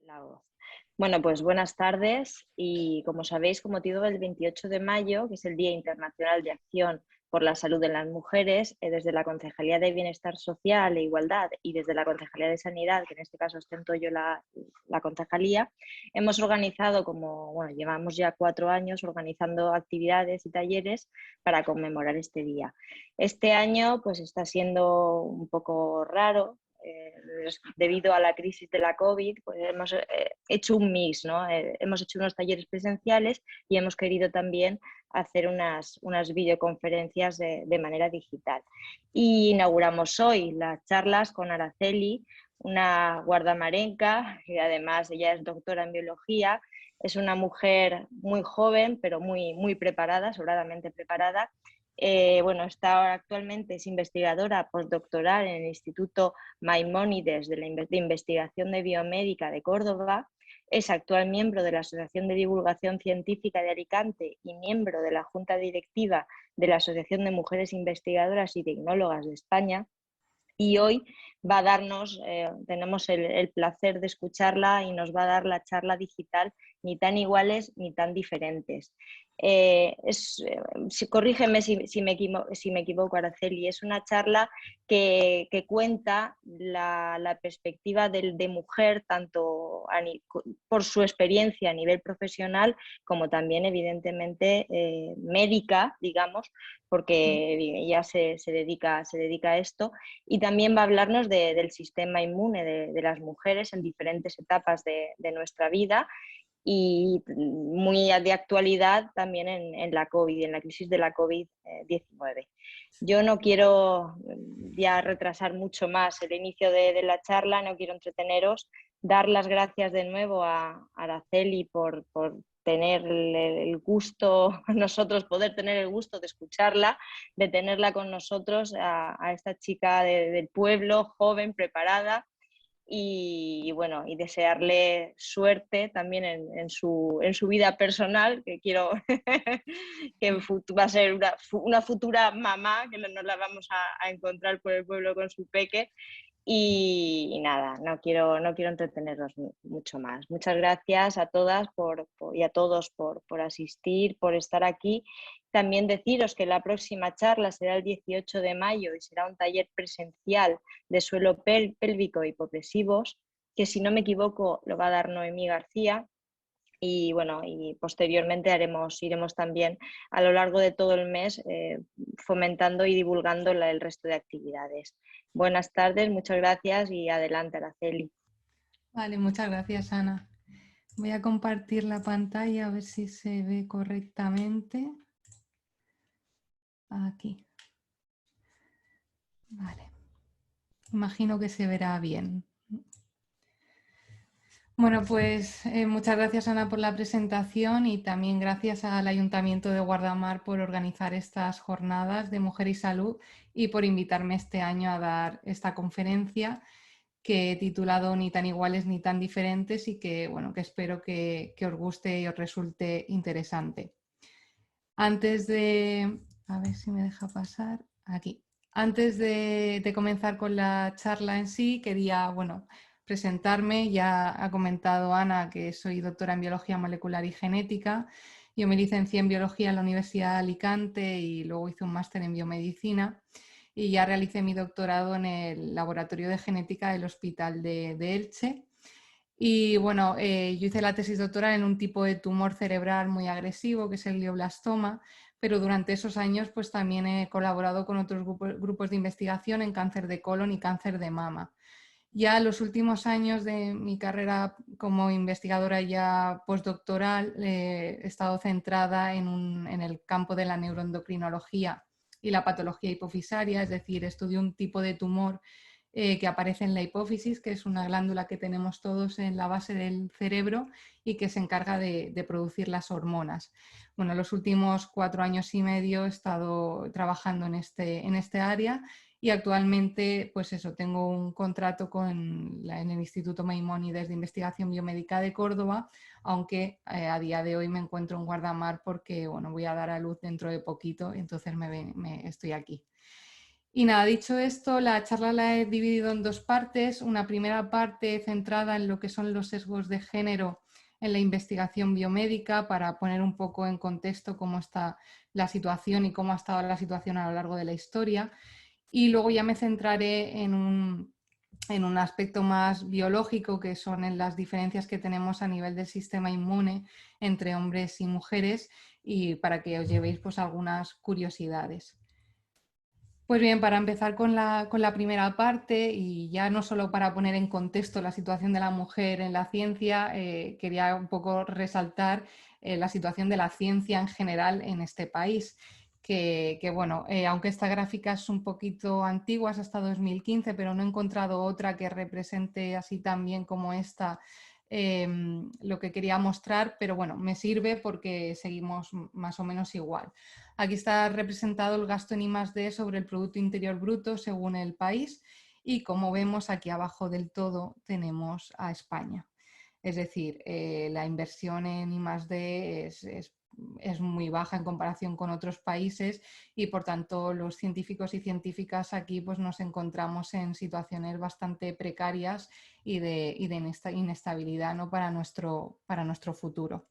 La voz. Bueno, pues buenas tardes y como sabéis, con motivo del 28 de mayo, que es el Día Internacional de Acción por la Salud de las Mujeres, desde la Concejalía de Bienestar Social e Igualdad y desde la Concejalía de Sanidad, que en este caso ostento yo la concejalía, hemos organizado, llevamos ya 4 años organizando actividades y talleres para conmemorar este día. Este año pues está siendo un poco raro. Debido a la crisis de la COVID, pues hemos hecho un mix, ¿no? Hemos hecho unos talleres presenciales y hemos querido también hacer unas videoconferencias de manera digital. Y inauguramos hoy las charlas con Araceli, una guardamarenca, que además ella es doctora en biología, es una mujer muy joven, pero muy preparada, sobradamente preparada. Está actualmente es investigadora postdoctoral en el Instituto Maimónides de Investigación de Biomédica de Córdoba. Es actual miembro de la Asociación de Divulgación Científica de Alicante y miembro de la Junta Directiva de la Asociación de Mujeres Investigadoras y Tecnólogas de España. Y hoy va a darnos, tenemos el placer de escucharla y nos va a dar la charla digital Ni tan iguales ni tan diferentes. Corrígeme si me equivoco, Araceli, es una charla que cuenta la perspectiva de mujer, tanto por su experiencia a nivel profesional, como también evidentemente médica, digamos, porque ella se dedica a esto, y también va a hablarnos del sistema inmune de las mujeres en diferentes etapas de nuestra vida y muy de actualidad también en la COVID, en la crisis de la COVID-19. Yo no quiero ya retrasar mucho más el inicio de la charla, no quiero entreteneros, dar las gracias de nuevo a Araceli por tener el gusto, nosotros poder tener el gusto de escucharla, de tenerla con nosotros, a esta chica del pueblo, joven, preparada, y desearle suerte también en su vida personal, que quiero que va a ser una futura mamá, que nos la vamos a encontrar por el pueblo con su peque. Y nada, no quiero entretenerlos mucho más. Muchas gracias a todas y a todos por asistir, por estar aquí. También deciros que la próxima charla será el 18 de mayo y será un taller presencial de suelo pélvico e hipopresivos, que si no me equivoco lo va a dar Noemí García. Y posteriormente iremos también a lo largo de todo el mes fomentando y divulgando el resto de actividades. Buenas tardes, muchas gracias y adelante, Araceli. Vale, muchas gracias, Ana. Voy a compartir la pantalla a ver si se ve correctamente. Aquí. Vale. Imagino que se verá bien. Bueno, pues muchas gracias, Ana, por la presentación y también gracias al Ayuntamiento de Guardamar por organizar estas jornadas de mujer y salud y por invitarme este año a dar esta conferencia que he titulado Ni tan iguales ni tan diferentes y que espero que os guste y os resulte interesante. Antes de... A ver si me deja pasar. Aquí. Antes de comenzar con la charla en sí, quería, presentarme. Ya ha comentado Ana que soy doctora en Biología Molecular y Genética. Yo me licencié en Biología en la Universidad de Alicante y luego hice un máster en Biomedicina. Y ya realicé mi doctorado en el Laboratorio de Genética del Hospital de Elche. Y yo hice la tesis doctoral en un tipo de tumor cerebral muy agresivo, que es el glioblastoma, pero durante esos años pues también he colaborado con otros grupos de investigación en cáncer de colon y cáncer de mama. Ya los últimos años de mi carrera como investigadora ya postdoctoral he estado centrada en el campo de la neuroendocrinología y la patología hipofisaria, es decir, estudio un tipo de tumor que aparece en la hipófisis, que es una glándula que tenemos todos en la base del cerebro y que se encarga de producir las hormonas. Bueno, los últimos 4 años y medio he estado trabajando en este área y actualmente, pues eso, tengo un contrato en el Instituto Maimónides de Investigación Biomédica de Córdoba, aunque a día de hoy me encuentro en Guardamar porque voy a dar a luz dentro de poquito, entonces estoy aquí. Y nada, dicho esto, la charla la he dividido en dos partes. Una primera parte centrada en lo que son los sesgos de género en la investigación biomédica, para poner un poco en contexto cómo está la situación y cómo ha estado la situación a lo largo de la historia. Y luego ya me centraré en un aspecto más biológico, que son en las diferencias que tenemos a nivel del sistema inmune entre hombres y mujeres, y para que os llevéis pues algunas curiosidades. Pues bien, para empezar con la primera parte, y ya no solo para poner en contexto la situación de la mujer en la ciencia, quería un poco resaltar la situación de la ciencia en general en este país. Bueno, aunque esta gráfica es un poquito antigua, es hasta 2015, pero no he encontrado otra que represente así tan bien como esta lo que quería mostrar, pero bueno, me sirve porque seguimos más o menos igual. Aquí está representado el gasto en I+D sobre el Producto Interior Bruto según el país, y como vemos aquí abajo del todo tenemos a España. Es decir, la inversión en I+D es muy baja en comparación con otros países, y por tanto los científicos y científicas aquí pues nos encontramos en situaciones bastante precarias y de inestabilidad, ¿no?, para nuestro futuro.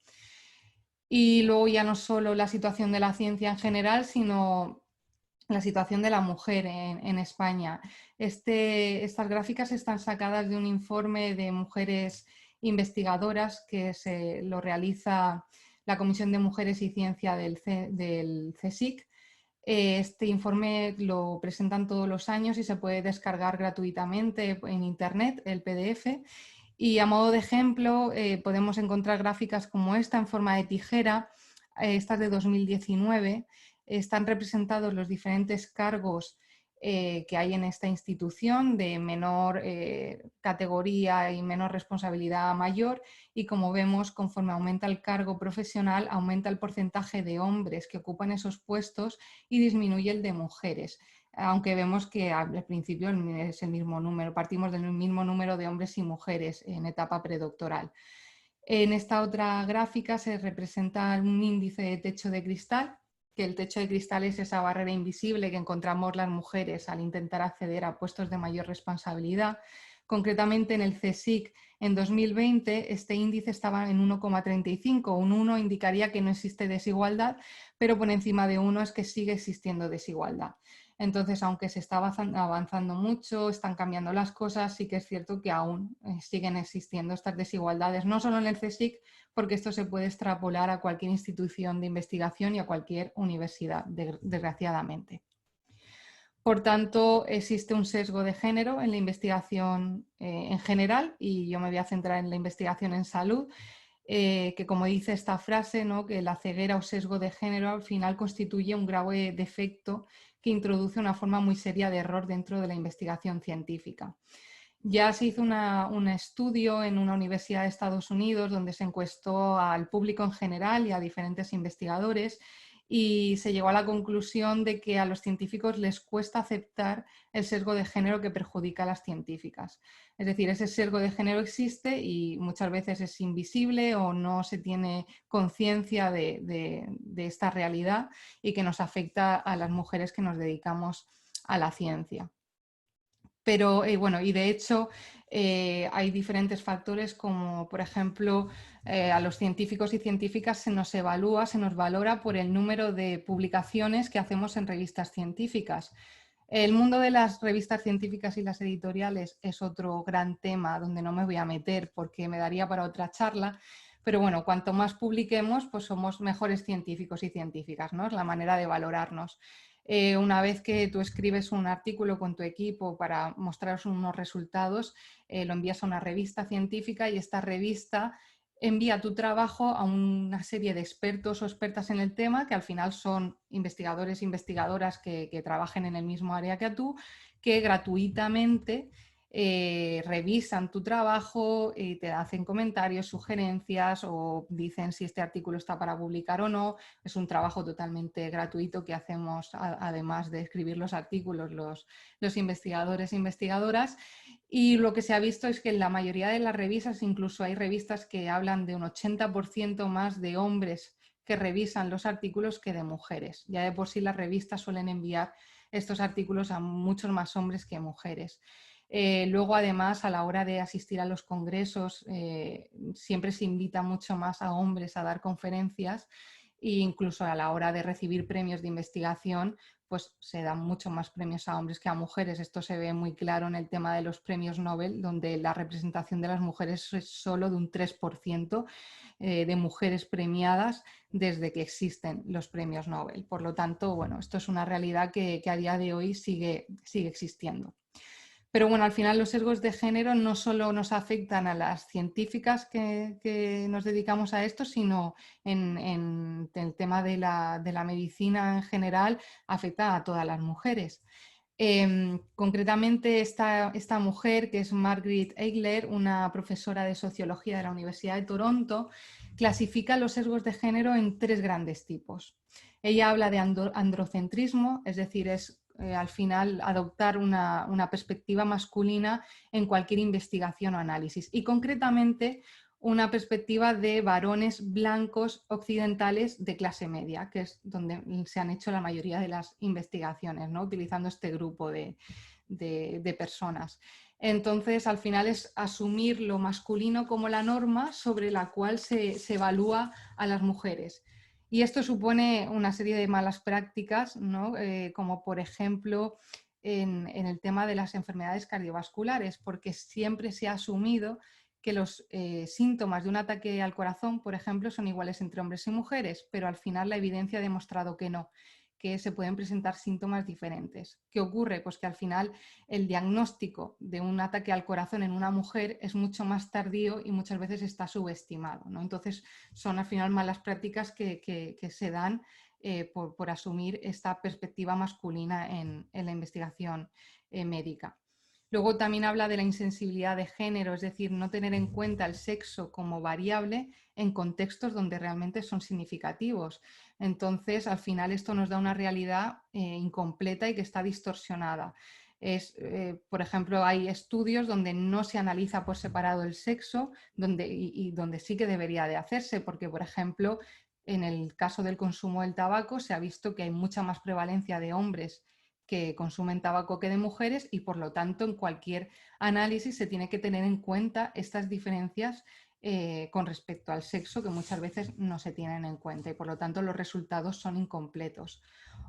Y luego ya no solo la situación de la ciencia en general, sino la situación de la mujer en España. Estas gráficas están sacadas de un informe de mujeres investigadoras que lo realiza la Comisión de Mujeres y Ciencia del CSIC. Este informe lo presentan todos los años y se puede descargar gratuitamente en Internet, el PDF. Y a modo de ejemplo, podemos encontrar gráficas como esta en forma de tijera. Esta es de 2019. Están representados los diferentes cargos que hay en esta institución, de menor categoría y menor responsabilidad a mayor, y como vemos, conforme aumenta el cargo profesional, aumenta el porcentaje de hombres que ocupan esos puestos y disminuye el de mujeres, aunque vemos que al principio es el mismo número, partimos del mismo número de hombres y mujeres en etapa predoctoral. En esta otra gráfica se representa un índice de techo de cristal, que el techo de cristal es esa barrera invisible que encontramos las mujeres al intentar acceder a puestos de mayor responsabilidad. Concretamente en el CSIC en 2020 este índice estaba en 1,35. Un 1 indicaría que no existe desigualdad, pero por encima de 1 es que sigue existiendo desigualdad. Entonces, aunque se está avanzando mucho, están cambiando las cosas, sí que es cierto que aún siguen existiendo estas desigualdades, no solo en el CSIC, porque esto se puede extrapolar a cualquier institución de investigación y a cualquier universidad, desgraciadamente. Por tanto, existe un sesgo de género en la investigación en general, y yo me voy a centrar en la investigación en salud, que como dice esta frase, ¿no?, que la ceguera o sesgo de género al final constituye un grave defecto que introduce una forma muy seria de error dentro de la investigación científica. Ya se hizo un estudio en una universidad de Estados Unidos donde se encuestó al público en general y a diferentes investigadores, y se llegó a la conclusión de que a los científicos les cuesta aceptar el sesgo de género que perjudica a las científicas. Es decir, ese sesgo de género existe y muchas veces es invisible o no se tiene conciencia de esta realidad, y que nos afecta a las mujeres que nos dedicamos a la ciencia. Pero bueno, y de hecho hay diferentes factores, como por ejemplo a los científicos y científicas se nos evalúa, se nos valora por el número de publicaciones que hacemos en revistas científicas. El mundo de las revistas científicas y las editoriales es otro gran tema donde no me voy a meter porque me daría para otra charla, pero bueno, cuanto más publiquemos, pues somos mejores científicos y científicas, ¿no? Es la manera de valorarnos. Una vez que tú escribes un artículo con tu equipo para mostraros unos resultados, lo envías a una revista científica, y esta revista envía tu trabajo a una serie de expertos o expertas en el tema, que al final son investigadores e investigadoras que trabajen en el mismo área que tú, que gratuitamente revisan tu trabajo y te hacen comentarios, sugerencias, o dicen si este artículo está para publicar o no. Es un trabajo totalmente gratuito que hacemos, además de escribir los artículos, los investigadores e investigadoras. Y lo que se ha visto es que en la mayoría de las revistas, incluso hay revistas que hablan de un 80% más de hombres que revisan los artículos que de mujeres. Ya de por sí las revistas suelen enviar estos artículos a muchos más hombres que mujeres. Luego, además, a la hora de asistir a los congresos, siempre se invita mucho más a hombres a dar conferencias e incluso a la hora de recibir premios de investigación, pues se dan mucho más premios a hombres que a mujeres. Esto se ve muy claro en el tema de los premios Nobel, donde la representación de las mujeres es solo de un 3% de mujeres premiadas desde que existen los premios Nobel. Por lo tanto, bueno, esto es una realidad que a día de hoy sigue existiendo. Pero bueno, al final los sesgos de género no solo nos afectan a las científicas que nos dedicamos a esto, sino en el tema de la medicina en general, afecta a todas las mujeres. Concretamente esta mujer, que es Margaret Eigler, una profesora de sociología de la Universidad de Toronto, clasifica los sesgos de género en 3 grandes tipos. Ella habla de androcentrismo, es decir, es al final adoptar una perspectiva masculina en cualquier investigación o análisis, y concretamente una perspectiva de varones blancos occidentales de clase media, que es donde se han hecho la mayoría de las investigaciones, ¿no? Utilizando este grupo de personas. Entonces, al final es asumir lo masculino como la norma sobre la cual se evalúa a las mujeres. Y esto supone una serie de malas prácticas, ¿no? Como por ejemplo en el tema de las enfermedades cardiovasculares, porque siempre se ha asumido que los síntomas de un ataque al corazón, por ejemplo, son iguales entre hombres y mujeres, pero al final la evidencia ha demostrado que no, que se pueden presentar síntomas diferentes. ¿Qué ocurre? Pues que al final el diagnóstico de un ataque al corazón en una mujer es mucho más tardío y muchas veces está subestimado, ¿no? Entonces son al final malas prácticas que se dan por asumir esta perspectiva masculina en la investigación médica. Luego también habla de la insensibilidad de género, es decir, no tener en cuenta el sexo como variable en contextos donde realmente son significativos. Entonces, al final esto nos da una realidad incompleta y que está distorsionada. Por ejemplo, hay estudios donde no se analiza por separado el sexo y donde sí que debería de hacerse, porque, por ejemplo, en el caso del consumo del tabaco se ha visto que hay mucha más prevalencia de hombres que consumen tabaco que de mujeres, y por lo tanto en cualquier análisis se tiene que tener en cuenta estas diferencias con respecto al sexo, que muchas veces no se tienen en cuenta y por lo tanto los resultados son incompletos.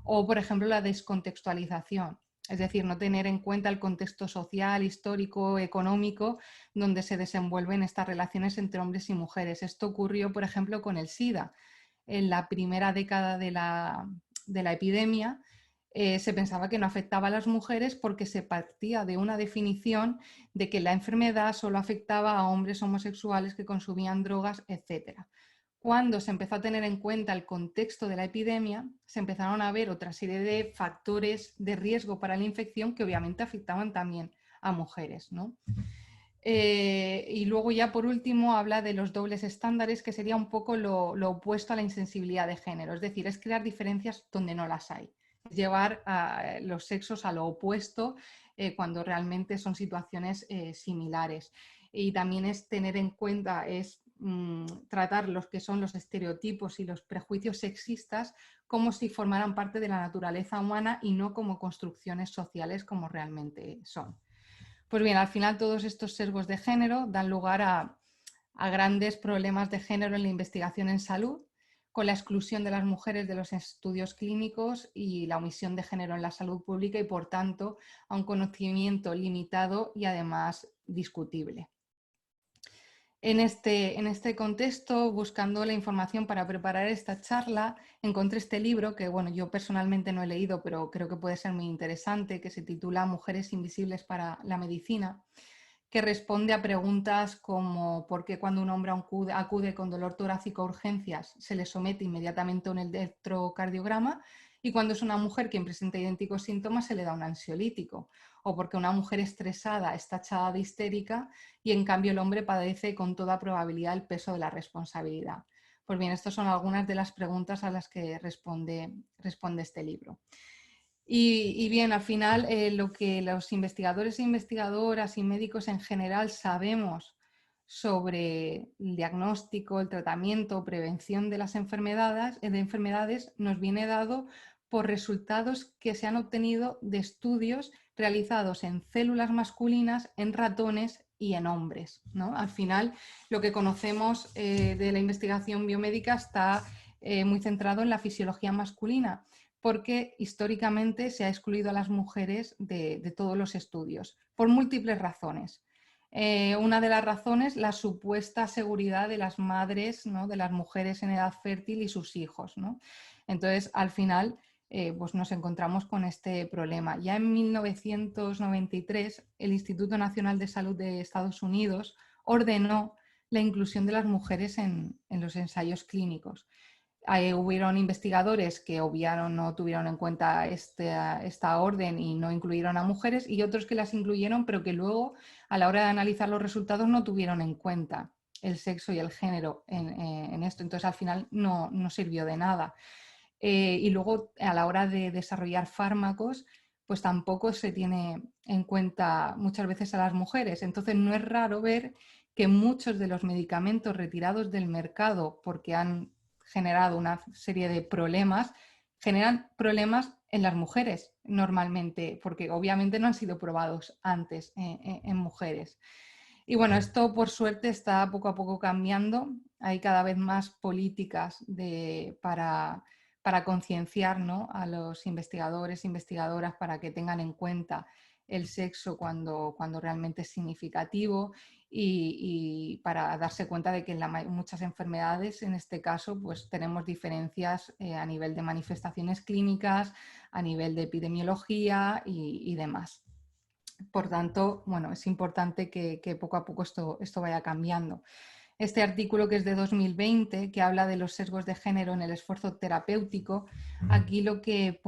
O por ejemplo la descontextualización, es decir, no tener en cuenta el contexto social, histórico, económico donde se desenvuelven estas relaciones entre hombres y mujeres. Esto ocurrió, por ejemplo, con el SIDA. En la primera década de la epidemia, se pensaba que no afectaba a las mujeres porque se partía de una definición de que la enfermedad solo afectaba a hombres homosexuales que consumían drogas, etc. Cuando se empezó a tener en cuenta el contexto de la epidemia, se empezaron a ver otra serie de factores de riesgo para la infección que obviamente afectaban también a mujeres, ¿no? Y luego ya por último habla de los dobles estándares, que sería un poco lo opuesto a la insensibilidad de género, es decir, es crear diferencias donde no las hay, es llevar a los sexos a lo opuesto cuando realmente son situaciones similares. Y también es tener en cuenta, tratar los que son los estereotipos y los prejuicios sexistas como si formaran parte de la naturaleza humana y no como construcciones sociales como realmente son. Pues bien, al final todos estos sesgos de género dan lugar a grandes problemas de género en la investigación en salud, con la exclusión de las mujeres de los estudios clínicos y la omisión de género en la salud pública y, por tanto, a un conocimiento limitado y además discutible. En este contexto, buscando la información para preparar esta charla, encontré este libro que, bueno, yo personalmente no he leído, pero creo que puede ser muy interesante, que se titula Mujeres invisibles para la medicina, que responde a preguntas como ¿por qué cuando un hombre acude con dolor torácico a urgencias se le somete inmediatamente a un electrocardiograma y cuando es una mujer quien presenta idénticos síntomas se le da un ansiolítico? O porque una mujer estresada está tachada de histérica y en cambio el hombre padece con toda probabilidad el peso de la responsabilidad. Pues bien, estas son algunas de las preguntas a las que responde este libro. Y bien, al final lo que los investigadores e investigadoras y médicos en general sabemos sobre el diagnóstico, el tratamiento, prevención de las enfermedades nos viene dado por resultados que se han obtenido de estudios realizados en células masculinas, en ratones y en hombres, ¿no? Al final, lo que conocemos de la investigación biomédica está muy centrado en la fisiología masculina, porque históricamente se ha excluido a las mujeres de todos los estudios, por múltiples razones. Una de las razones, la supuesta seguridad de las madres, ¿no? De las mujeres en edad fértil y sus hijos, ¿no? Entonces, al final, pues nos encontramos con este problema. Ya en 1993, el Instituto Nacional de Salud de Estados Unidos ordenó la inclusión de las mujeres en los ensayos clínicos. Hubieron investigadores que obviaron, no tuvieron en cuenta esta orden y no incluyeron a mujeres, y otros que las incluyeron, pero que luego, a la hora de analizar los resultados, no tuvieron en cuenta el sexo y el género en esto. Entonces, al final, no sirvió de nada. Y luego, a la hora de desarrollar fármacos, pues tampoco se tiene en cuenta muchas veces a las mujeres. Entonces, no es raro ver que muchos de los medicamentos retirados del mercado porque han generado una serie de problemas, generan problemas en las mujeres normalmente, porque obviamente no han sido probados antes en mujeres. Y bueno, esto por suerte está poco a poco cambiando. Hay cada vez más políticas para concienciar, ¿no? A los investigadores e investigadoras para que tengan en cuenta el sexo cuando realmente es significativo y para darse cuenta de que en muchas enfermedades, en este caso, pues tenemos diferencias a nivel de manifestaciones clínicas, a nivel de epidemiología y demás. Por tanto, bueno, es importante que poco a poco esto vaya cambiando. Este artículo, que es de 2020, que habla de los sesgos de género en el esfuerzo terapéutico, aquí lo que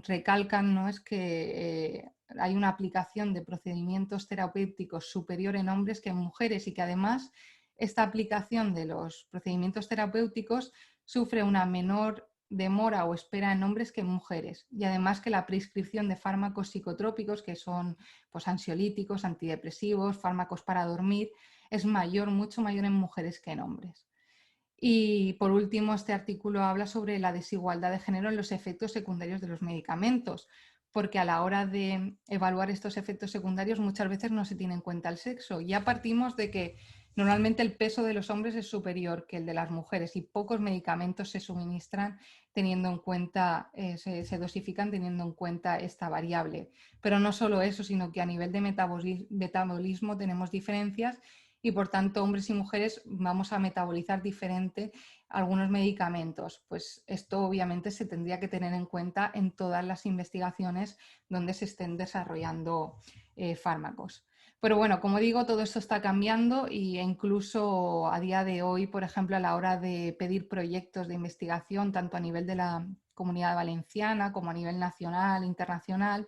recalcan, ¿no? Es que hay una aplicación de procedimientos terapéuticos superior en hombres que en mujeres, y que además esta aplicación de los procedimientos terapéuticos sufre una menor demora o espera en hombres que en mujeres, y además que la prescripción de fármacos psicotrópicos, que son pues, ansiolíticos, antidepresivos, fármacos para dormir, es mayor, mucho mayor en mujeres que en hombres. Y por último, este artículo habla sobre la desigualdad de género en los efectos secundarios de los medicamentos, porque a la hora de evaluar estos efectos secundarios muchas veces no se tiene en cuenta el sexo. Ya partimos de que normalmente el peso de los hombres es superior que el de las mujeres y pocos medicamentos se suministran teniendo en cuenta, se dosifican teniendo en cuenta esta variable. Pero no solo eso, sino que a nivel de metabolismo tenemos diferencias y por tanto hombres y mujeres vamos a metabolizar diferente algunos medicamentos. Pues esto obviamente se tendría que tener en cuenta en todas las investigaciones donde se estén desarrollando fármacos. Pero bueno, como digo, todo esto está cambiando e incluso a día de hoy, por ejemplo, a la hora de pedir proyectos de investigación, tanto a nivel de la Comunidad Valenciana como a nivel nacional, internacional,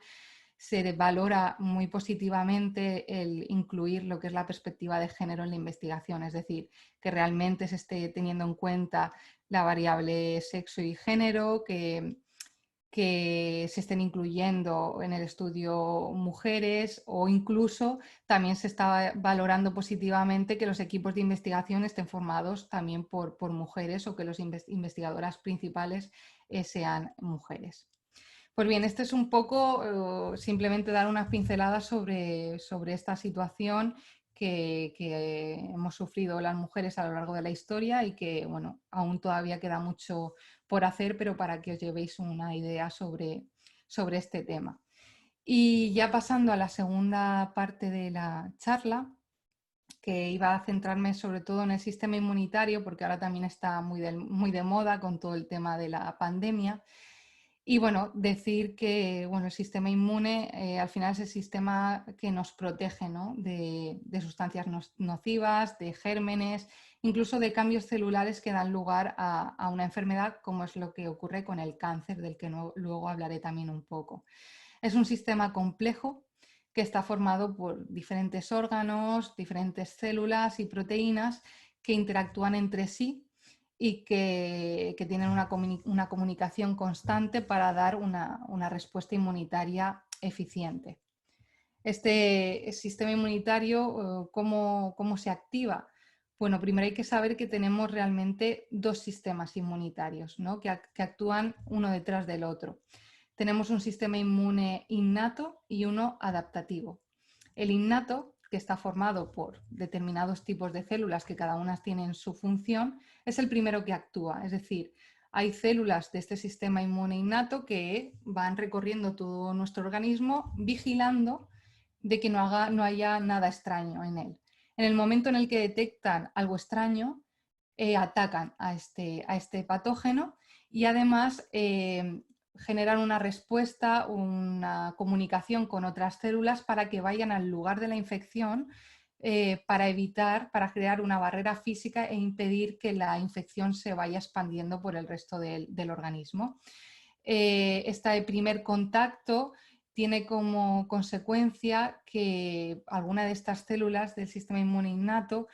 se valora muy positivamente el incluir lo que es la perspectiva de género en la investigación, es decir, que realmente se esté teniendo en cuenta la variable sexo y género, que se estén incluyendo en el estudio mujeres, o incluso también se está valorando positivamente que los equipos de investigación estén formados también por mujeres o que las investigadoras principales sean mujeres. Pues bien, esto es un poco simplemente dar unas pinceladas sobre esta situación que hemos sufrido las mujeres a lo largo de la historia y que, bueno, aún todavía queda mucho por hacer, pero para que os llevéis una idea sobre este tema. Y ya pasando a la segunda parte de la charla, que iba a centrarme sobre todo en el sistema inmunitario, porque ahora también está muy de moda con todo el tema de la pandemia. Y bueno, decir que bueno, el sistema inmune al final es el sistema que nos protege, ¿no? de sustancias nocivas, de gérmenes, incluso de cambios celulares que dan lugar a una enfermedad, como es lo que ocurre con el cáncer, del que luego hablaré también un poco. Es un sistema complejo que está formado por diferentes órganos, diferentes células y proteínas que interactúan entre sí y que tienen una comunicación constante para dar una respuesta inmunitaria eficiente. Este sistema inmunitario, ¿cómo se activa? Bueno, primero hay que saber que tenemos realmente dos sistemas inmunitarios, ¿no? que actúan uno detrás del otro. Tenemos un sistema inmune innato y uno adaptativo. El innato, que está formado por determinados tipos de células que cada una tienen su función, es el primero que actúa. Es decir, hay células de este sistema inmune innato que van recorriendo todo nuestro organismo vigilando de que no haya nada extraño en él. En el momento en el que detectan algo extraño, atacan a este patógeno y además generan una respuesta, una comunicación con otras células para que vayan al lugar de la infección para crear una barrera física e impedir que la infección se vaya expandiendo por el resto del organismo. Este primer contacto tiene como consecuencia que alguna de estas células del sistema inmune innato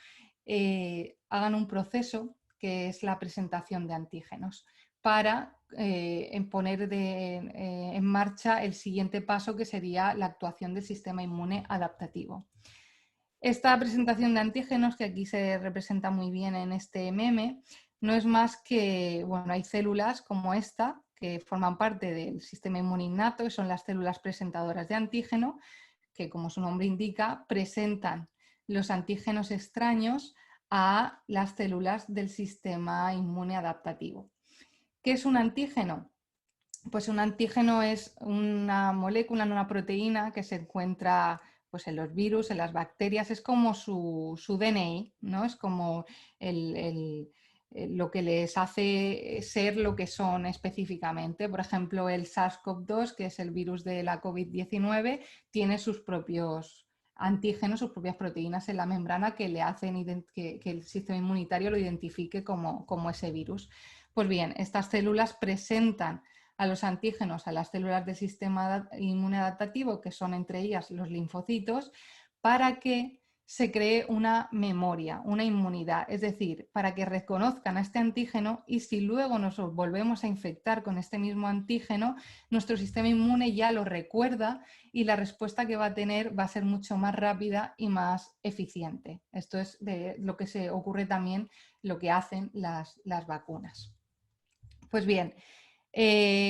hagan un proceso que es la presentación de antígenos para poner en marcha el siguiente paso, que sería la actuación del sistema inmune adaptativo. Esta presentación de antígenos, que aquí se representa muy bien en este meme, no es más que, bueno, hay células como esta que forman parte del sistema inmune innato, que son las células presentadoras de antígeno, que como su nombre indica, presentan los antígenos extraños a las células del sistema inmune adaptativo. ¿Qué es un antígeno? Pues un antígeno es una molécula, una proteína que se encuentra pues, en los virus, en las bacterias, es como su DNI, ¿no? Es como lo que les hace ser lo que son específicamente. Por ejemplo, el SARS-CoV-2, que es el virus de la COVID-19, tiene sus propios antígenos, sus propias proteínas en la membrana que le hacen que el sistema inmunitario lo identifique como ese virus. Pues bien, estas células presentan a los antígenos a las células del sistema inmune adaptativo, que son entre ellas los linfocitos, para que se cree una memoria, una inmunidad, es decir, para que reconozcan a este antígeno y si luego nos volvemos a infectar con este mismo antígeno, nuestro sistema inmune ya lo recuerda y la respuesta que va a tener va a ser mucho más rápida y más eficiente. Esto es de lo que se ocurre también, lo que hacen las vacunas. Pues bien,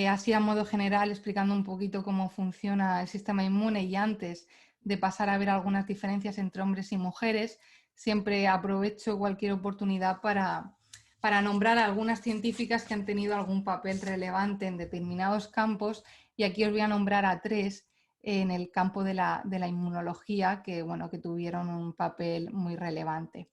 así a modo general, explicando un poquito cómo funciona el sistema inmune y antes de pasar a ver algunas diferencias entre hombres y mujeres, siempre aprovecho cualquier oportunidad para nombrar a algunas científicas que han tenido algún papel relevante en determinados campos y aquí os voy a nombrar a 3 en el campo de la inmunología que tuvieron un papel muy relevante.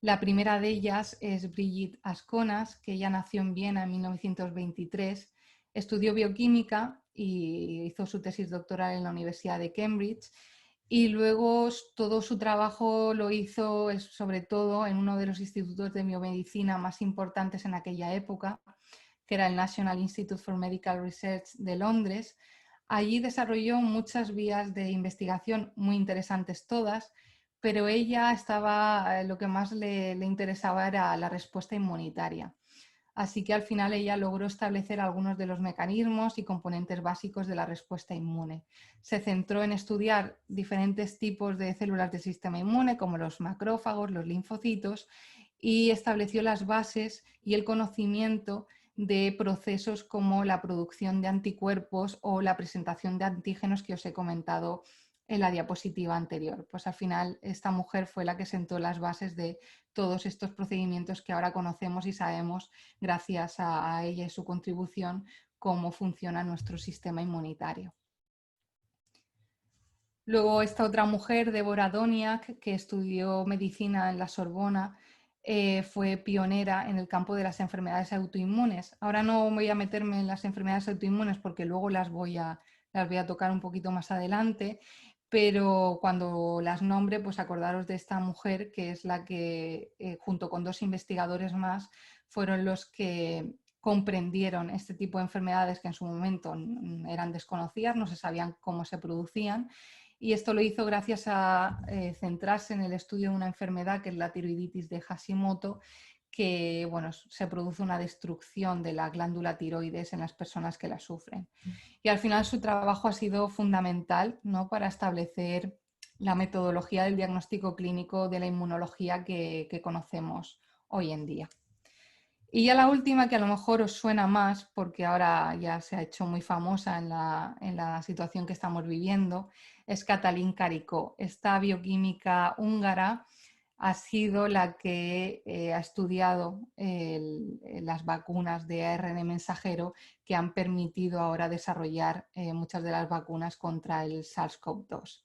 La primera de ellas es Brigitte Asconas, que ella nació en Viena en 1923, estudió bioquímica y hizo su tesis doctoral en la Universidad de Cambridge y luego todo su trabajo lo hizo sobre todo en uno de los institutos de biomedicina más importantes en aquella época, que era el National Institute for Medical Research de Londres. Allí desarrolló muchas vías de investigación muy interesantes todas, pero ella lo que más le interesaba era la respuesta inmunitaria. Así que al final ella logró establecer algunos de los mecanismos y componentes básicos de la respuesta inmune. Se centró en estudiar diferentes tipos de células del sistema inmune, como los macrófagos, los linfocitos, y estableció las bases y el conocimiento de procesos como la producción de anticuerpos o la presentación de antígenos que os he comentado en la diapositiva anterior. Pues al final esta mujer fue la que sentó las bases de todos estos procedimientos que ahora conocemos y sabemos, gracias a ella y su contribución, cómo funciona nuestro sistema inmunitario. Luego esta otra mujer, Deborah Doniak, que estudió medicina en la Sorbona, fue pionera en el campo de las enfermedades autoinmunes. Ahora no voy a meterme en las enfermedades autoinmunes porque luego las voy a tocar un poquito más adelante, pero cuando las nombre, pues acordaros de esta mujer, que es la que, junto con 2 investigadores más, fueron los que comprendieron este tipo de enfermedades que en su momento eran desconocidas, no se sabían cómo se producían, y esto lo hizo gracias a centrarse en el estudio de una enfermedad que es la tiroiditis de Hashimoto, que se produce una destrucción de la glándula tiroides en las personas que la sufren. Y al final su trabajo ha sido fundamental, ¿no?, para establecer la metodología del diagnóstico clínico de la inmunología que conocemos hoy en día. Y ya la última, que a lo mejor os suena más porque ahora ya se ha hecho muy famosa en la situación que estamos viviendo, es Katalin Karikó. Esta bioquímica húngara ha sido la que ha estudiado las vacunas de ARN mensajero que han permitido ahora desarrollar muchas de las vacunas contra el SARS-CoV-2.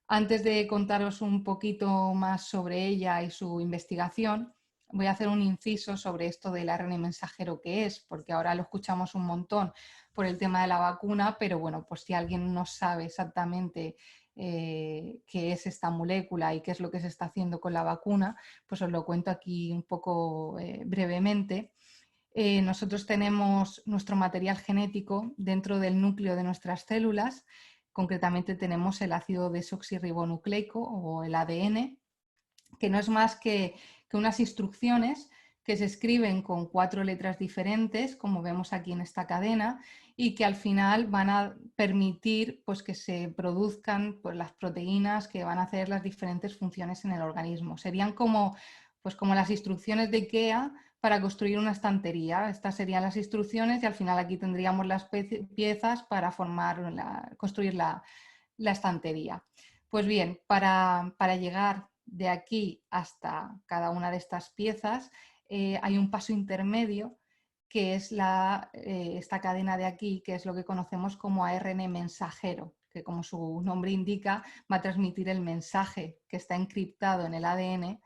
Antes de contaros un poquito más sobre ella y su investigación, voy a hacer un inciso sobre esto del ARN mensajero que es, porque ahora lo escuchamos un montón por el tema de la vacuna, pero bueno, pues si alguien no sabe exactamente qué es esta molécula y qué es lo que se está haciendo con la vacuna, pues os lo cuento aquí un poco brevemente. Nosotros tenemos nuestro material genético dentro del núcleo de nuestras células. Concretamente tenemos el ácido desoxirribonucleico o el ADN, que no es más que unas instrucciones que se escriben con 4 letras diferentes, como vemos aquí en esta cadena, y que al final van a permitir pues, que se produzcan pues, las proteínas que van a hacer las diferentes funciones en el organismo. Serían como, pues, como las instrucciones de IKEA para construir una estantería. Estas serían las instrucciones y al final aquí tendríamos las piezas para construir la estantería. Pues bien, para llegar de aquí hasta cada una de estas piezas hay un paso intermedio que es esta cadena de aquí, que es lo que conocemos como ARN mensajero, que como su nombre indica va a transmitir el mensaje que está encriptado en el ADN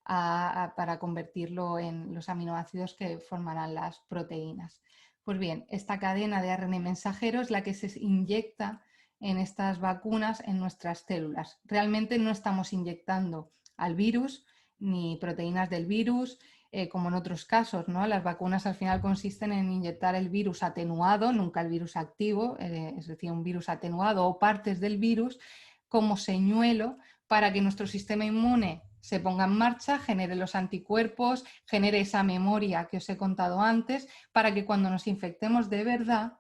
para convertirlo en los aminoácidos que formarán las proteínas. Pues bien, esta cadena de ARN mensajero es la que se inyecta en estas vacunas en nuestras células. Realmente no estamos inyectando al virus ni proteínas del virus, como en otros casos, ¿no? Las vacunas al final consisten en inyectar el virus atenuado, nunca el virus activo, es decir, un virus atenuado o partes del virus como señuelo para que nuestro sistema inmune se ponga en marcha, genere los anticuerpos, genere esa memoria que os he contado antes, para que cuando nos infectemos de verdad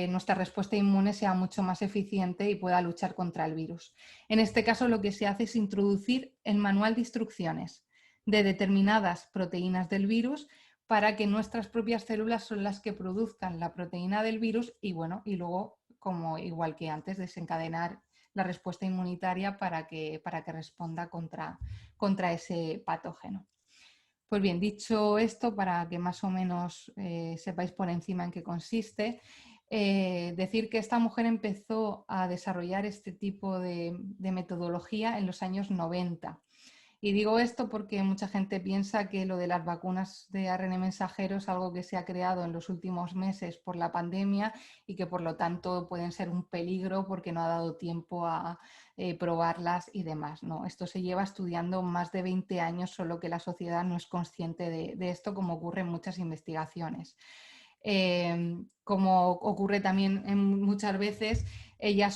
nuestra respuesta inmune sea mucho más eficiente y pueda luchar contra el virus. En este caso lo que se hace es introducir el manual de instrucciones de determinadas proteínas del virus para que nuestras propias células son las que produzcan la proteína del virus y bueno, y luego, como igual que antes, desencadenar la respuesta inmunitaria para que responda contra ese patógeno. Pues bien, dicho esto, para que más o menos sepáis por encima en qué consiste, decir que esta mujer empezó a desarrollar este tipo de metodología en los años 90. Y digo esto porque mucha gente piensa que lo de las vacunas de ARN mensajero es algo que se ha creado en los últimos meses por la pandemia y que por lo tanto pueden ser un peligro porque no ha dado tiempo a probarlas y demás. No, esto se lleva estudiando más de 20 años, solo que la sociedad no es consciente de esto, como ocurre en muchas investigaciones. Como ocurre también muchas veces, ella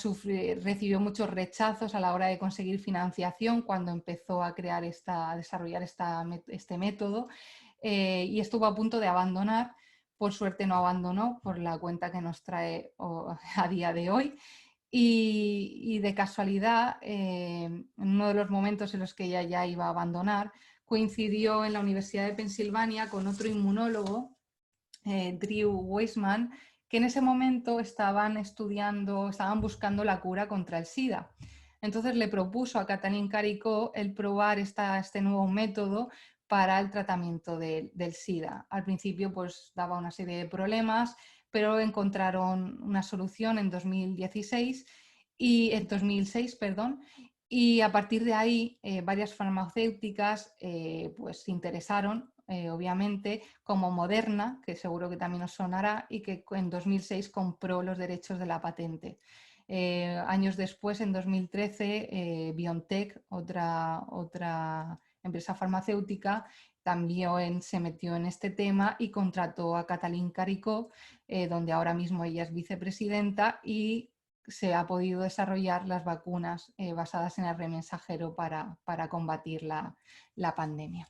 recibió muchos rechazos a la hora de conseguir financiación cuando empezó a desarrollar este método y estuvo a punto de abandonar. Por suerte no abandonó por la cuenta que nos trae a día de hoy. Y de casualidad, en uno de los momentos en los que ella ya iba a abandonar, coincidió en la Universidad de Pensilvania con otro inmunólogo, Drew Weissman, que en ese momento estaban buscando la cura contra el SIDA. Entonces le propuso a Katalin Karikó el probar este nuevo método para el tratamiento del SIDA. Al principio pues daba una serie de problemas, pero encontraron una solución en 2006, y a partir de ahí varias farmacéuticas pues se interesaron, obviamente, como Moderna, que seguro que también os sonará, y que en 2006 compró los derechos de la patente. Años después, en 2013, BioNTech, otra empresa farmacéutica, también se metió en este tema y contrató a Katalin Karikó, donde ahora mismo ella es vicepresidenta, y se ha podido desarrollar las vacunas basadas en ARN mensajero para combatir la pandemia.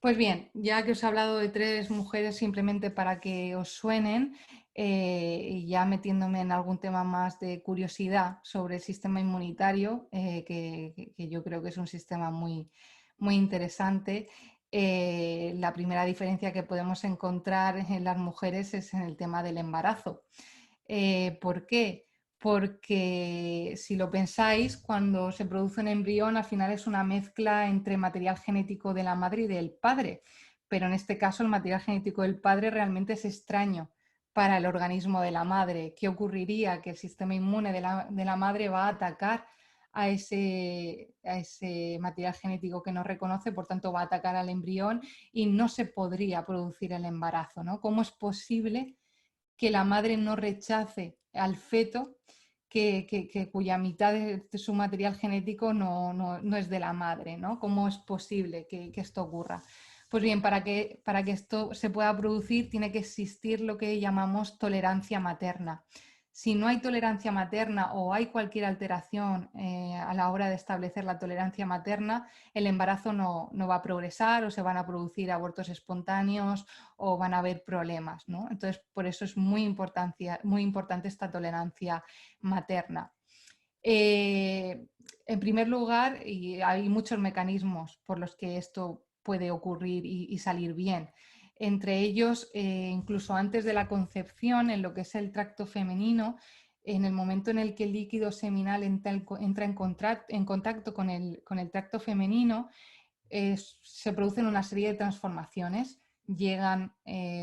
Pues bien, ya que os he hablado de 3 mujeres simplemente para que os suenen, y ya metiéndome en algún tema más de curiosidad sobre el sistema inmunitario, que yo creo que es un sistema muy, muy interesante, la primera diferencia que podemos encontrar en las mujeres es en el tema del embarazo. ¿Por qué? Porque si lo pensáis, cuando se produce un embrión, al final es una mezcla entre material genético de la madre y del padre, pero en este caso el material genético del padre realmente es extraño para el organismo de la madre. ¿Qué ocurriría? Que el sistema inmune de la madre va a atacar a ese material genético que no reconoce, por tanto va a atacar al embrión y no se podría producir el embarazo, ¿no? ¿Cómo es posible que la madre no rechace al feto cuya mitad de su material genético no es de la madre, ¿no? ¿Cómo es posible que esto ocurra? Pues bien, para que esto se pueda producir tiene que existir lo que llamamos tolerancia materna. Si no hay tolerancia materna o hay cualquier alteración a la hora de establecer la tolerancia materna, el embarazo no va a progresar o se van a producir abortos espontáneos o van a haber problemas, ¿no? Entonces, por eso es muy importante esta tolerancia materna. En primer lugar, y hay muchos mecanismos por los que esto puede ocurrir y salir bien. Entre ellos, incluso antes de la concepción, en lo que es el tracto femenino, en el momento en el que el líquido seminal entra en contacto con el tracto femenino, se producen una serie de transformaciones. Llegan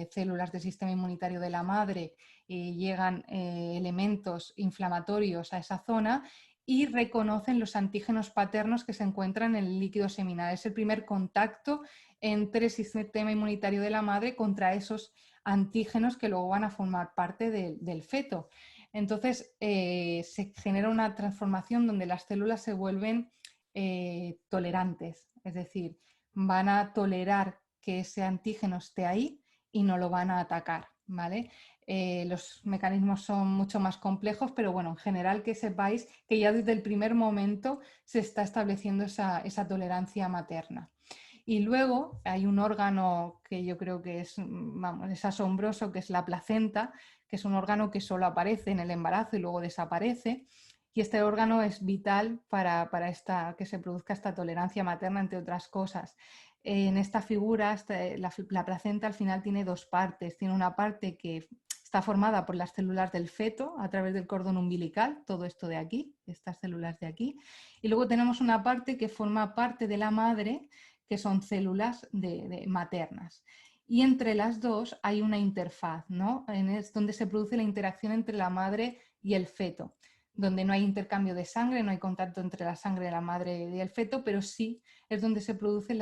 células del sistema inmunitario de la madre, llegan elementos inflamatorios a esa zona y reconocen los antígenos paternos que se encuentran en el líquido seminal. Es el primer contacto entre el sistema inmunitario de la madre contra esos antígenos que luego van a formar parte del feto. Entonces se genera una transformación donde las células se vuelven tolerantes, es decir, van a tolerar que ese antígeno esté ahí y no lo van a atacar, ¿vale? Los mecanismos son mucho más complejos, pero bueno, en general que sepáis que ya desde el primer momento se está estableciendo esa tolerancia materna. Y luego hay un órgano que yo creo que es, vamos, es asombroso, que es la placenta, que es un órgano que solo aparece en el embarazo y luego desaparece. Y este órgano es vital para que se produzca esta tolerancia materna, entre otras cosas. En esta figura, la placenta al final tiene 2 partes. Tiene una parte que está formada por las células del feto a través del cordón umbilical, todo esto de aquí, estas células de aquí. Y luego tenemos una parte que forma parte de la madre, que son células maternas. Y entre las dos hay una interfaz, ¿no? Es donde se produce la interacción entre la madre y el feto, donde no hay intercambio de sangre, no hay contacto entre la sangre de la madre y el feto, pero sí es donde se produce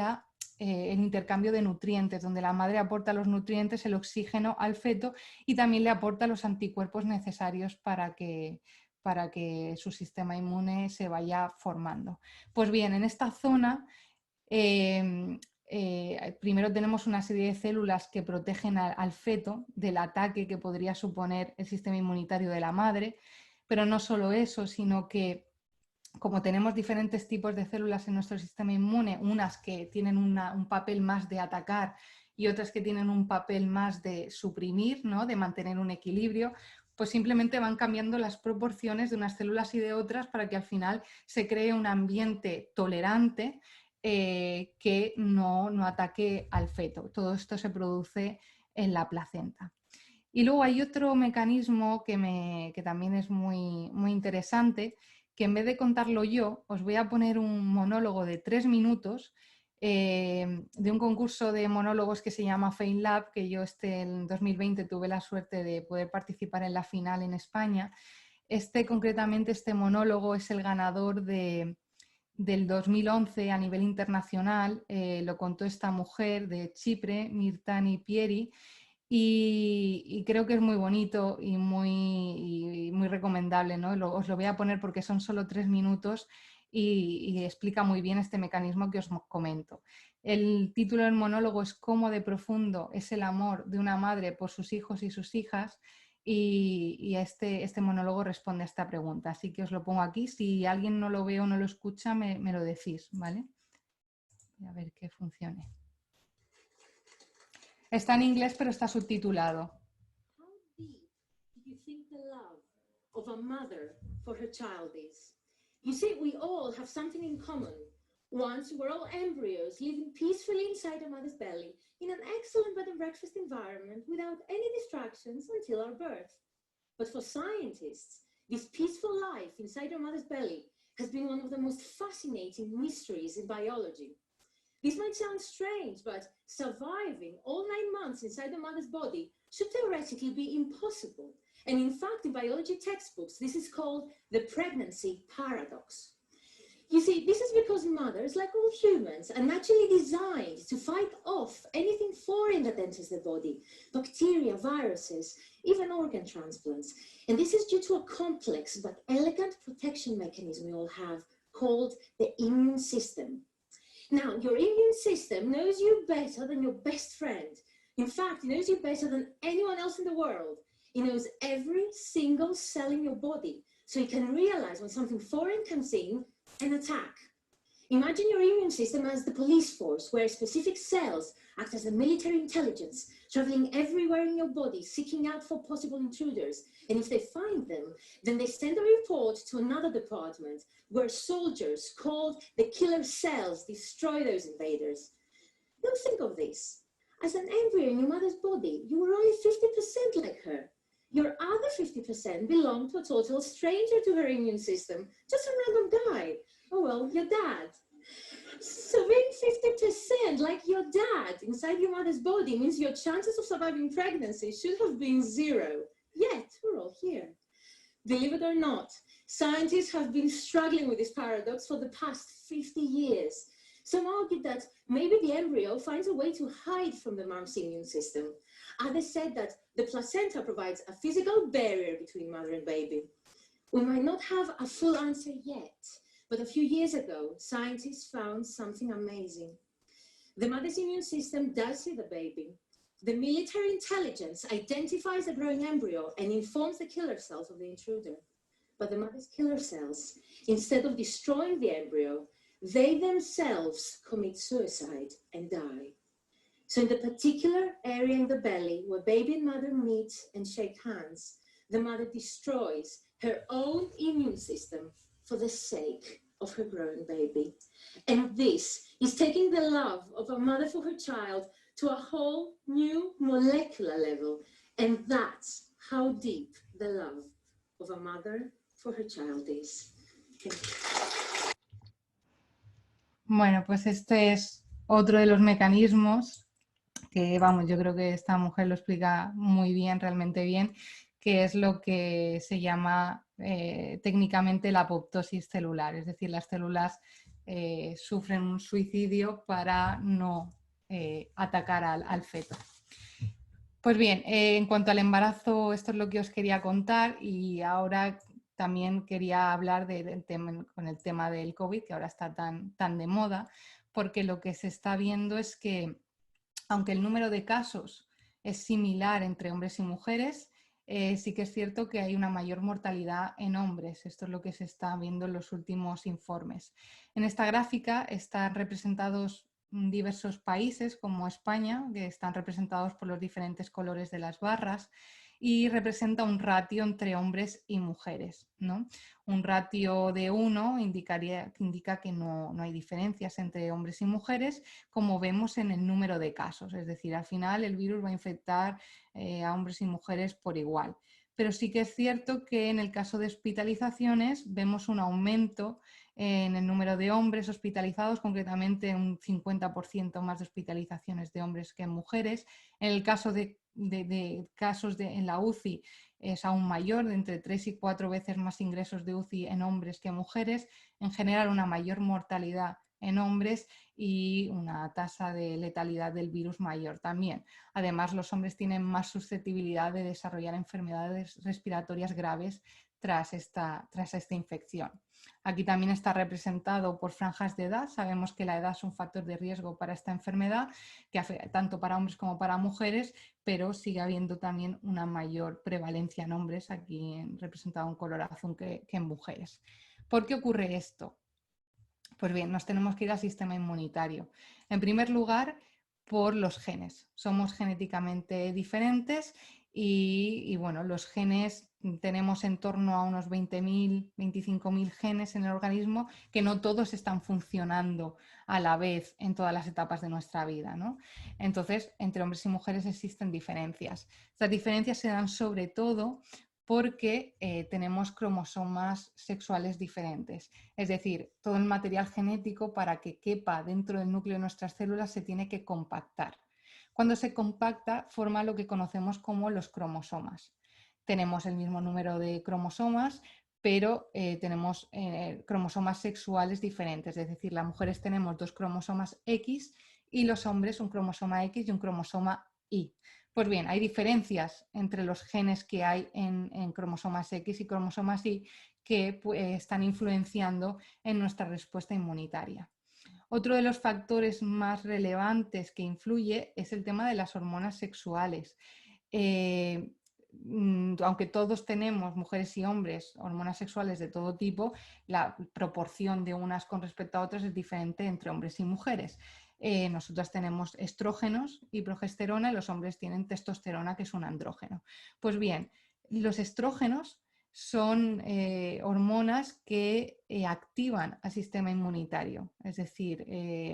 el intercambio de nutrientes, donde la madre aporta los nutrientes, el oxígeno al feto y también le aporta los anticuerpos necesarios para que su sistema inmune se vaya formando. Pues bien, en esta zona primero tenemos una serie de células que protegen al feto del ataque que podría suponer el sistema inmunitario de la madre, pero no solo eso, sino que como tenemos diferentes tipos de células en nuestro sistema inmune, unas que tienen un papel más de atacar y otras que tienen un papel más de suprimir, ¿no? De mantener un equilibrio, pues simplemente van cambiando las proporciones de unas células y de otras para que al final se cree un ambiente tolerante que no ataque al feto. Todo esto se produce en la placenta. Y luego hay otro mecanismo que también es muy, muy interesante, que en vez de contarlo yo, os voy a poner un monólogo de 3 minutos de un concurso de monólogos que se llama FameLab, que yo en 2020 tuve la suerte de poder participar en la final en España. Concretamente, este monólogo es el ganador del 2011 a nivel internacional. Lo contó esta mujer de Chipre, Mirtani Pieri, y creo que es muy bonito y muy recomendable, ¿no? Os lo voy a poner porque son solo 3 minutos y explica muy bien este mecanismo que os comento. El título del monólogo es "Cómo de profundo es el amor de una madre por sus hijos y sus hijas", y este monólogo responde a esta pregunta. Así que os lo pongo aquí. Si alguien no lo ve o no lo escucha, me lo decís, ¿vale? Voy a ver que funcione. Está en inglés, pero está subtitulado. How deep do you think the love of a mother for her child is? You see, we all have something in common. Once we were all embryos living peacefully inside our mother's belly in an excellent bed and breakfast environment without any distractions until our birth. But for scientists, this peaceful life inside our mother's belly has been one of the most fascinating mysteries in biology. This might sound strange, but surviving all 9 months inside the mother's body should theoretically be impossible. And in fact, in biology textbooks, this is called the pregnancy paradox. You see, this is because mothers, like all humans, are naturally designed to fight off anything foreign that enters the body, bacteria, viruses, even organ transplants. And this is due to a complex but elegant protection mechanism we all have called the immune system. Now, your immune system knows you better than your best friend. In fact, it knows you better than anyone else in the world. It knows every single cell in your body, so it can realize when something foreign comes in and attack. Imagine your immune system as the police force, where specific cells act as the military intelligence, traveling everywhere in your body, seeking out for possible intruders. And if they find them, then they send a report to another department, where soldiers called the killer cells destroy those invaders. Now think of this. As an embryo in your mother's body, you were only 50% like her. Your other 50% belonged to a total stranger to her immune system, just a random guy. Oh well, your dad. So being 50% like your dad inside your mother's body means your chances of surviving pregnancy should have been 0. Yet, we're all here. Believe it or not, scientists have been struggling with this paradox for the past 50 years. Some argue that maybe the embryo finds a way to hide from the mom's immune system. Others said that the placenta provides a physical barrier between mother and baby. We might not have a full answer yet, but a few years ago, scientists found something amazing. The mother's immune system does see the baby. The military intelligence identifies the growing embryo and informs the killer cells of the intruder. But the mother's killer cells, instead of destroying the embryo, they themselves commit suicide and die. So in the particular area in the belly where baby and mother meet and shake hands, the mother destroys her own immune system for the sake of her growing baby. And this is taking the love of a mother for her child to a whole new molecular level. And that's how deep the love of a mother for her child is. Thank you. Bueno, pues este es otro de los mecanismos que, vamos, yo creo que esta mujer lo explica muy bien, realmente bien, que es lo que se llama técnicamente la apoptosis celular, es decir, las células sufren un suicidio para no atacar al feto. Pues bien, en cuanto al embarazo, esto es lo que os quería contar y ahora también quería hablar con el tema del COVID, que ahora está tan de moda, porque lo que se está viendo es que, aunque el número de casos es similar entre hombres y mujeres, sí que es cierto que hay una mayor mortalidad en hombres. Esto es lo que se está viendo en los últimos informes. En esta gráfica están representados diversos países como España, que están representados por los diferentes colores de las barras, y representa un ratio entre hombres y mujeres, ¿no? Un ratio de 1 indica que no hay diferencias entre hombres y mujeres, como vemos en el número de casos. Es decir, al final el virus va a infectar a hombres y mujeres por igual. Pero sí que es cierto que en el caso de hospitalizaciones vemos un aumento en el número de hombres hospitalizados, concretamente un 50% más de hospitalizaciones de hombres que mujeres. En el caso de casos en la UCI es aún mayor, de entre 3 y 4 veces más ingresos de UCI en hombres que mujeres. En general, una mayor mortalidad en hombres y una tasa de letalidad del virus mayor también. Además, los hombres tienen más susceptibilidad de desarrollar enfermedades respiratorias graves tras esta infección. Aquí también está representado por franjas de edad. Sabemos que la edad es un factor de riesgo para esta enfermedad, que afecta tanto para hombres como para mujeres, pero sigue habiendo también una mayor prevalencia en hombres, aquí representado en color azul, que en mujeres. ¿Por qué ocurre esto? Pues bien, nos tenemos que ir al sistema inmunitario. En primer lugar, por los genes. Somos genéticamente diferentes y bueno, los genes, tenemos en torno a unos 20.000, 25.000 genes en el organismo, que no todos están funcionando a la vez en todas las etapas de nuestra vida, ¿no? Entonces, entre hombres y mujeres existen diferencias. Estas diferencias se dan sobre todo porque tenemos cromosomas sexuales diferentes. Es decir, todo el material genético, para que quepa dentro del núcleo de nuestras células, se tiene que compactar. Cuando se compacta, forma lo que conocemos como los cromosomas. Tenemos el mismo número de cromosomas, pero tenemos cromosomas sexuales diferentes. Es decir, las mujeres tenemos 2 cromosomas X y los hombres un cromosoma X y un cromosoma Y. Pues bien, hay diferencias entre los genes que hay en cromosomas X y cromosomas Y que están influenciando en nuestra respuesta inmunitaria. Otro de los factores más relevantes que influye es el tema de las hormonas sexuales. Aunque todos tenemos, mujeres y hombres, hormonas sexuales de todo tipo, la proporción de unas con respecto a otras es diferente entre hombres y mujeres. Nosotras tenemos estrógenos y progesterona, y los hombres tienen testosterona, que es un andrógeno. Pues bien, los estrógenos son hormonas que activan al sistema inmunitario, es decir,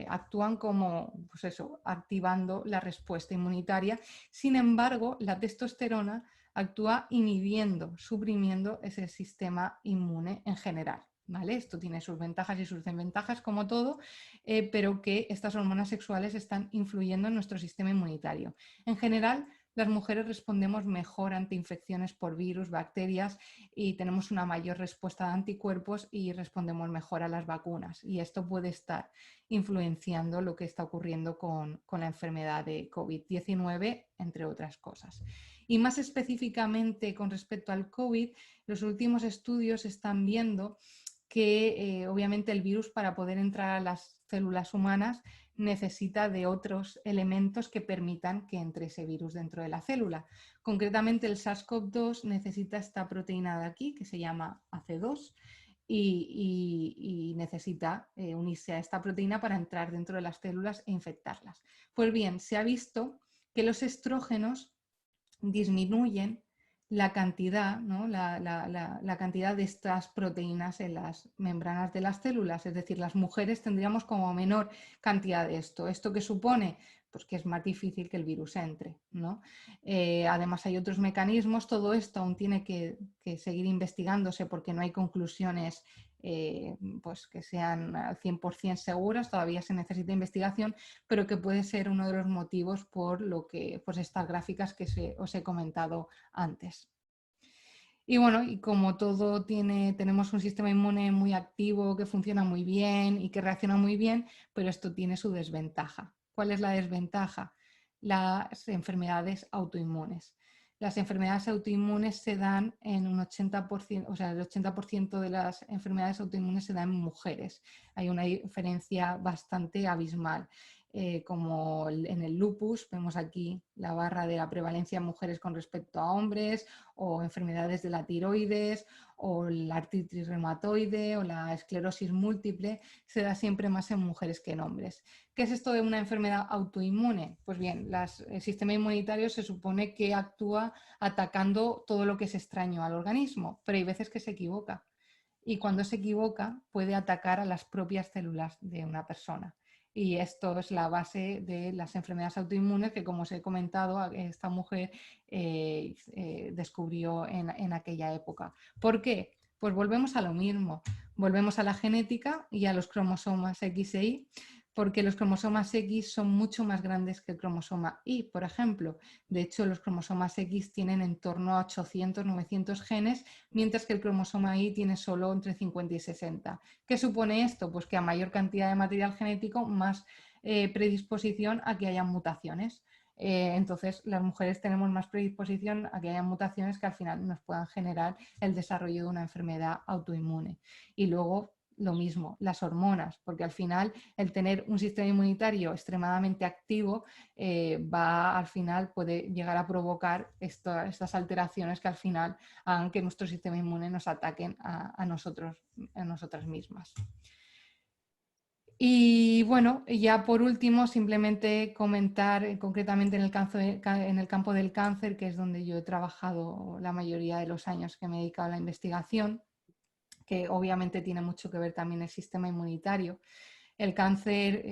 actúan como, pues eso, activando la respuesta inmunitaria. Sin embargo, la testosterona actúa inhibiendo, suprimiendo ese sistema inmune en general. ¿Vale? Esto tiene sus ventajas y sus desventajas, como todo, pero que estas hormonas sexuales están influyendo en nuestro sistema inmunitario. En general, las mujeres respondemos mejor ante infecciones por virus, bacterias, y tenemos una mayor respuesta de anticuerpos y respondemos mejor a las vacunas. Y esto puede estar influenciando lo que está ocurriendo con la enfermedad de COVID-19, entre otras cosas. Y más específicamente con respecto al COVID, los últimos estudios están viendo que obviamente el virus, para poder entrar a las células humanas, necesita de otros elementos que permitan que entre ese virus dentro de la célula. Concretamente, el SARS-CoV-2 necesita esta proteína de aquí, que se llama AC2, y necesita unirse a esta proteína para entrar dentro de las células e infectarlas. Pues bien, se ha visto que los estrógenos disminuyen la cantidad, ¿no? la cantidad de estas proteínas en las membranas de las células. Es decir, las mujeres tendríamos como menor cantidad de esto. ¿Esto qué supone? Pues que es más difícil que el virus entre, ¿no? Además, hay otros mecanismos. Todo esto aún tiene que seguir investigándose, porque no hay conclusiones pues que sean al 100% seguras. Todavía se necesita investigación, pero que puede ser uno de los motivos por lo que, pues, estas gráficas que os he comentado antes. Y bueno, y como todo tenemos un sistema inmune muy activo, que funciona muy bien y que reacciona muy bien, pero esto tiene su desventaja. ¿Cuál es la desventaja? Las enfermedades autoinmunes. Las enfermedades autoinmunes se dan en un 80%, o sea, el 80% de las enfermedades autoinmunes se dan en mujeres. Hay una diferencia bastante abismal. Como en el lupus, vemos aquí la barra de la prevalencia en mujeres con respecto a hombres, o enfermedades de la tiroides, o la artritis reumatoide, o la esclerosis múltiple, se da siempre más en mujeres que en hombres. ¿Qué es esto de una enfermedad autoinmune? Pues bien, el sistema inmunitario se supone que actúa atacando todo lo que es extraño al organismo, pero hay veces que se equivoca. Y cuando se equivoca, puede atacar a las propias células de una persona. Y esto es la base de las enfermedades autoinmunes que, como os he comentado, esta mujer descubrió en aquella época. ¿Por qué? Pues volvemos a lo mismo. Volvemos a la genética y a los cromosomas X e Y, porque los cromosomas X son mucho más grandes que el cromosoma Y, por ejemplo. De hecho, los cromosomas X tienen en torno a 800, 900 genes, mientras que el cromosoma Y tiene solo entre 50 y 60. ¿Qué supone esto? Pues que a mayor cantidad de material genético, más predisposición a que haya mutaciones. Entonces, las mujeres tenemos más predisposición a que haya mutaciones que al final nos puedan generar el desarrollo de una enfermedad autoinmune. Y luego, lo mismo, las hormonas, porque al final el tener un sistema inmunitario extremadamente activo al final puede llegar a provocar estas alteraciones que al final hagan que nuestro sistema inmune nos ataquen a nosotras mismas. Y bueno, ya por último, simplemente comentar concretamente en el campo del cáncer, que es donde yo he trabajado la mayoría de los años que me he dedicado a la investigación, que obviamente tiene mucho que ver también el sistema inmunitario. El cáncer,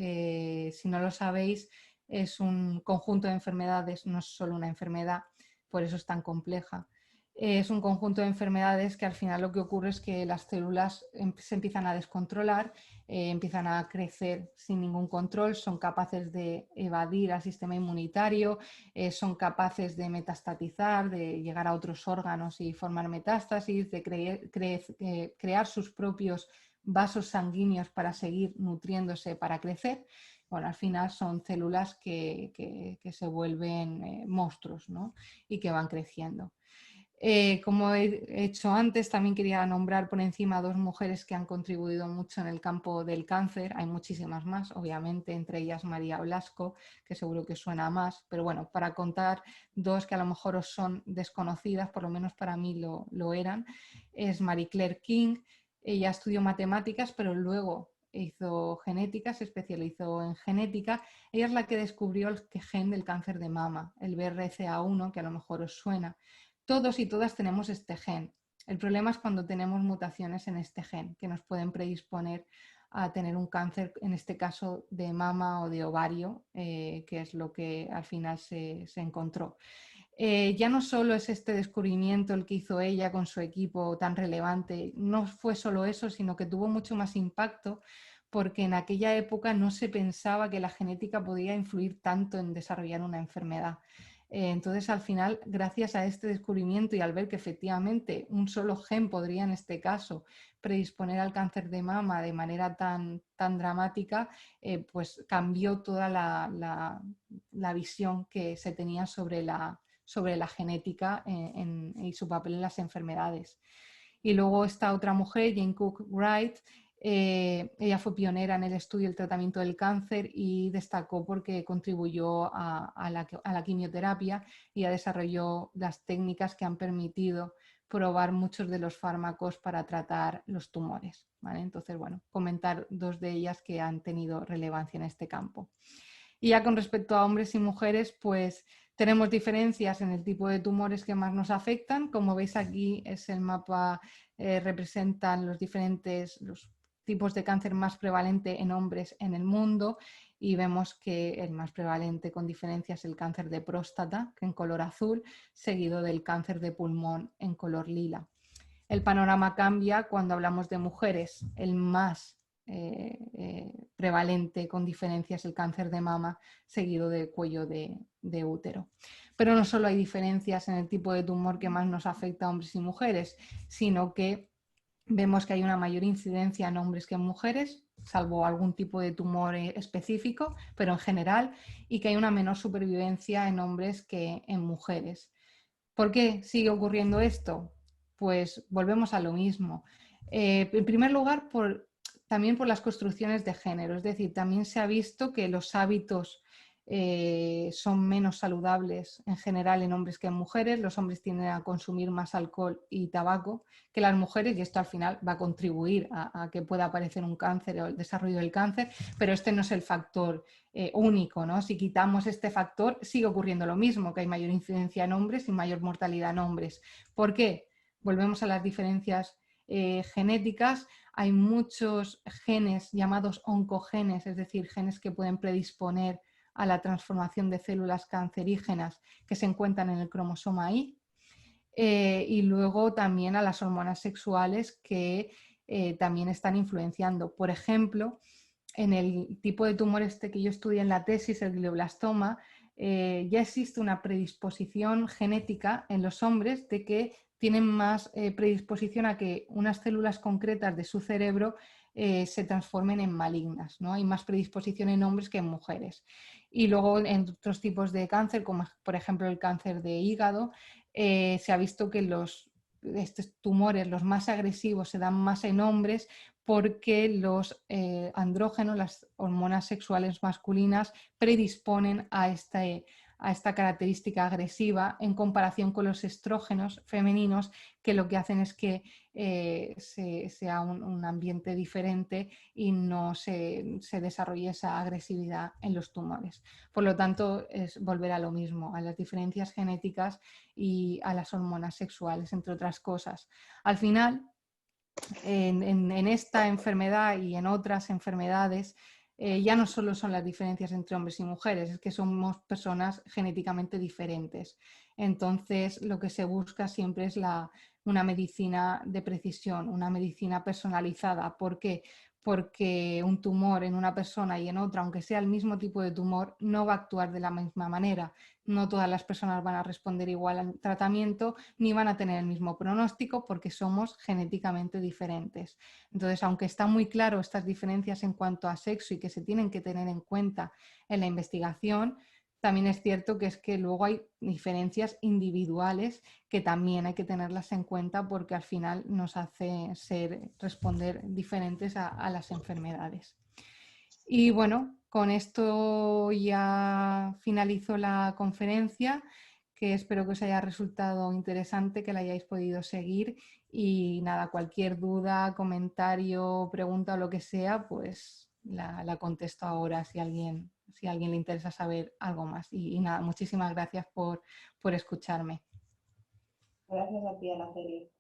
si no lo sabéis, es un conjunto de enfermedades, no es solo una enfermedad, por eso es tan compleja. Es un conjunto de enfermedades que al final lo que ocurre es que las células se empiezan a descontrolar, empiezan a crecer sin ningún control, son capaces de evadir al sistema inmunitario, son capaces de metastatizar, de llegar a otros órganos y formar metástasis, de crear sus propios vasos sanguíneos para seguir nutriéndose, para crecer. Bueno, al final son células que se vuelven monstruos, ¿no? Y que van creciendo. Como he hecho antes, también quería nombrar por encima 2 mujeres que han contribuido mucho en el campo del cáncer. Hay muchísimas más, obviamente, entre ellas María Blasco, que seguro que suena más, pero bueno, para contar 2 que a lo mejor os son desconocidas, por lo menos para mí lo eran, es Marie Claire King. Ella estudió matemáticas, pero luego hizo genética, se especializó en genética. Ella es la que descubrió el gen del cáncer de mama, el BRCA1, que a lo mejor os suena. Todos y todas tenemos este gen. El problema es cuando tenemos mutaciones en este gen que nos pueden predisponer a tener un cáncer, en este caso de mama o de ovario, que es lo que al final se encontró. Ya no solo es este descubrimiento el que hizo ella con su equipo tan relevante, no fue solo eso, sino que tuvo mucho más impacto porque en aquella época no se pensaba que la genética podía influir tanto en desarrollar una enfermedad. Entonces, al final, gracias a este descubrimiento y al ver que efectivamente un solo gen podría, en este caso, predisponer al cáncer de mama de manera tan dramática, pues cambió toda la visión que se tenía sobre la genética y su papel en las enfermedades. Y luego esta otra mujer, Jane Cook Wright, ella fue pionera en el estudio y el tratamiento del cáncer y destacó porque contribuyó a la quimioterapia y desarrolló las técnicas que han permitido probar muchos de los fármacos para tratar los tumores, ¿vale? Entonces, bueno, comentar 2 de ellas que han tenido relevancia en este campo. Y ya con respecto a hombres y mujeres, pues tenemos diferencias en el tipo de tumores que más nos afectan. Como veis aquí es el mapa, representan los tipos de cáncer más prevalente en hombres en el mundo y vemos que el más prevalente con diferencia es el cáncer de próstata, que en color azul, seguido del cáncer de pulmón en color lila. El panorama cambia cuando hablamos de mujeres. El más prevalente con diferencia es el cáncer de mama, seguido de cuello de útero. Pero no solo hay diferencias en el tipo de tumor que más nos afecta a hombres y mujeres, sino que vemos que hay una mayor incidencia en hombres que en mujeres, salvo algún tipo de tumor específico, pero en general, y que hay una menor supervivencia en hombres que en mujeres. ¿Por qué sigue ocurriendo esto? Pues volvemos a lo mismo. En primer lugar, también por las construcciones de género, es decir, también se ha visto que los hábitos son menos saludables en general en hombres que en mujeres. Los hombres tienden a consumir más alcohol y tabaco que las mujeres y esto al final va a contribuir a que pueda aparecer un cáncer o el desarrollo del cáncer, pero este no es el factor único, ¿no? Si quitamos este factor sigue ocurriendo lo mismo, que hay mayor incidencia en hombres y mayor mortalidad en hombres. ¿Por qué? Volvemos a las diferencias genéticas. Hay muchos genes llamados oncogenes, es decir, genes que pueden predisponer a la transformación de células cancerígenas que se encuentran en el cromosoma Y. Y luego también a las hormonas sexuales que también están influenciando. Por ejemplo, en el tipo de tumor que yo estudié en la tesis, el glioblastoma, ya existe una predisposición genética en los hombres de que tienen más predisposición a que unas células concretas de su cerebro se transformen en malignas, ¿no? Hay más predisposición en hombres que en mujeres. Y luego en otros tipos de cáncer, como por ejemplo el cáncer de hígado, se ha visto que estos tumores, los más agresivos, se dan más en hombres porque los andrógenos, las hormonas sexuales masculinas, predisponen a a esta característica agresiva en comparación con los estrógenos femeninos, que lo que hacen es que sea un ambiente diferente y no se desarrolle esa agresividad en los tumores. Por lo tanto, es volver a lo mismo, a las diferencias genéticas y a las hormonas sexuales, entre otras cosas. Al final, en esta enfermedad y en otras enfermedades, ya no solo son las diferencias entre hombres y mujeres, es que somos personas genéticamente diferentes. Entonces, lo que se busca siempre es una medicina de precisión, una medicina personalizada. ¿Por qué? Porque un tumor en una persona y en otra, aunque sea el mismo tipo de tumor, no va a actuar de la misma manera. No todas las personas van a responder igual al tratamiento ni van a tener el mismo pronóstico porque somos genéticamente diferentes. Entonces, aunque está muy claro estas diferencias en cuanto a sexo y que se tienen que tener en cuenta en la investigación, también es cierto que es que luego hay diferencias individuales que también hay que tenerlas en cuenta porque al final nos hace responder diferentes a las enfermedades. Y bueno, con esto ya finalizo la conferencia, que espero que os haya resultado interesante, que la hayáis podido seguir. Y nada, cualquier duda, comentario, pregunta o lo que sea, pues la contesto ahora si a alguien le interesa saber algo más. Y nada, muchísimas gracias por escucharme. Gracias a ti, Araceli.